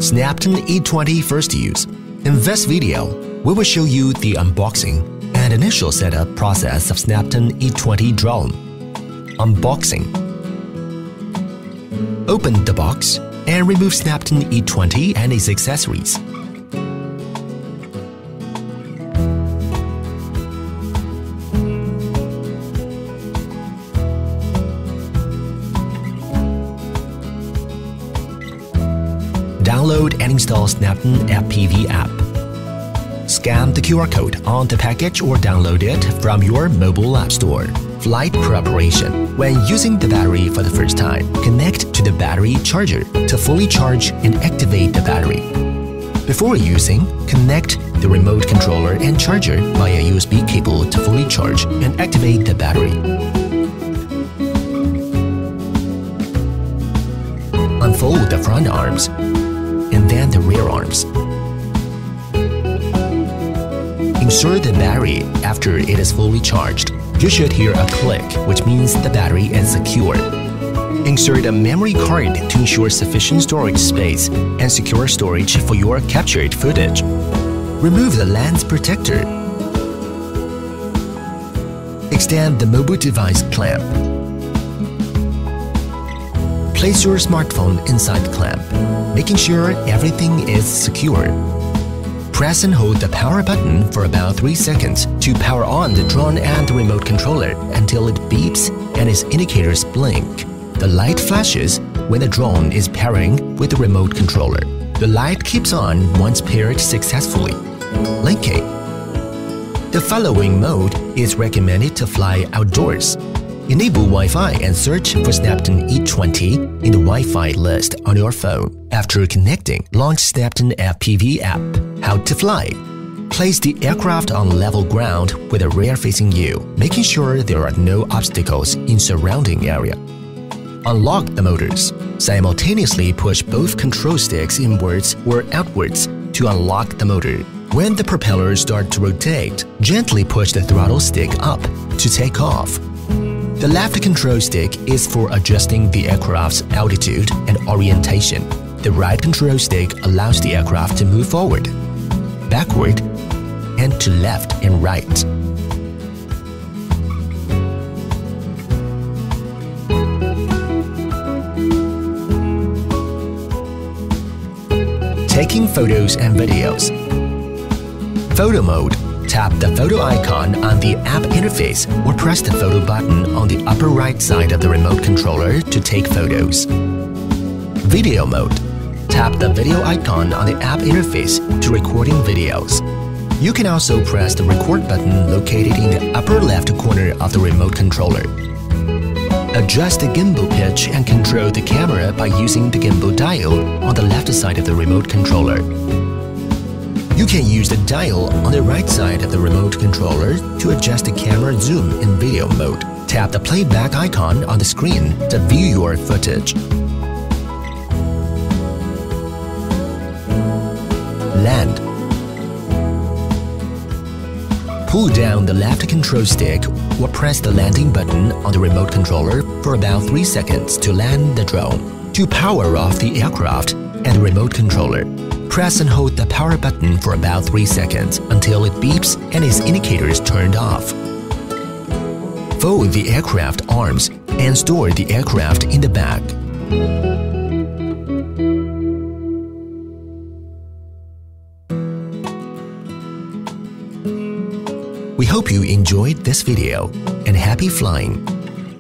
Snaptain E20 first use. In this video, we will show you the unboxing and initial setup process of Snaptain E20 Drone. Unboxing. Open the box and remove Snaptain E20 and its accessories. Download and install Snaptain FPV app. Scan the QR code on the package or download it from your mobile app store. Flight preparation. When using the battery for the first time, connect to the battery charger to fully charge and activate the battery. Before using, connect the remote controller and charger via USB cable to fully charge and activate the battery. Unfold the front arms and then the rear arms. Insert the battery after it is fully charged. You should hear a click, which means the battery is secure. Insert a memory card to ensure sufficient storage space and secure storage for your captured footage. Remove the lens protector. Extend the mobile device clamp. Place your smartphone inside the clamp, making sure everything is secure. Press and hold the power button for about 3 seconds to power on the drone and the remote controller until it beeps and its indicators blink. The light flashes when the drone is pairing with the remote controller. The light keeps on once paired successfully. Linking. The following mode is recommended to fly outdoors. Enable Wi-Fi and search for Snaptain E20 in the Wi-Fi list on your phone. After connecting, launch Snaptain FPV app. How to fly. Place the aircraft on level ground with a rear facing you, making sure there are no obstacles in surrounding area. Unlock the motors. Simultaneously push both control sticks inwards or outwards to unlock the motor. When the propellers start to rotate, gently push the throttle stick up to take off. The left control stick is for adjusting the aircraft's altitude and orientation. The right control stick allows the aircraft to move forward, backward, and to left and right. Taking photos and videos. Photo mode. Tap the photo icon on the app interface or press the photo button on the upper right side of the remote controller to take photos. Video mode. Tap the video icon on the app interface to recording videos. You can also press the record button located in the upper left corner of the remote controller. Adjust the gimbal pitch and control the camera by using the gimbal dial on the left side of the remote controller. You can use the dial on the right side of the remote controller to adjust the camera zoom in video mode. Tap the playback icon on the screen to view your footage. Land. Pull down the left control stick or press the landing button on the remote controller for about 3 seconds to land the drone. To power off the aircraft and the remote controller, press and hold the power button for about 3 seconds until it beeps and its indicators turned off. Fold the aircraft arms and store the aircraft in the bag. We hope you enjoyed this video and happy flying!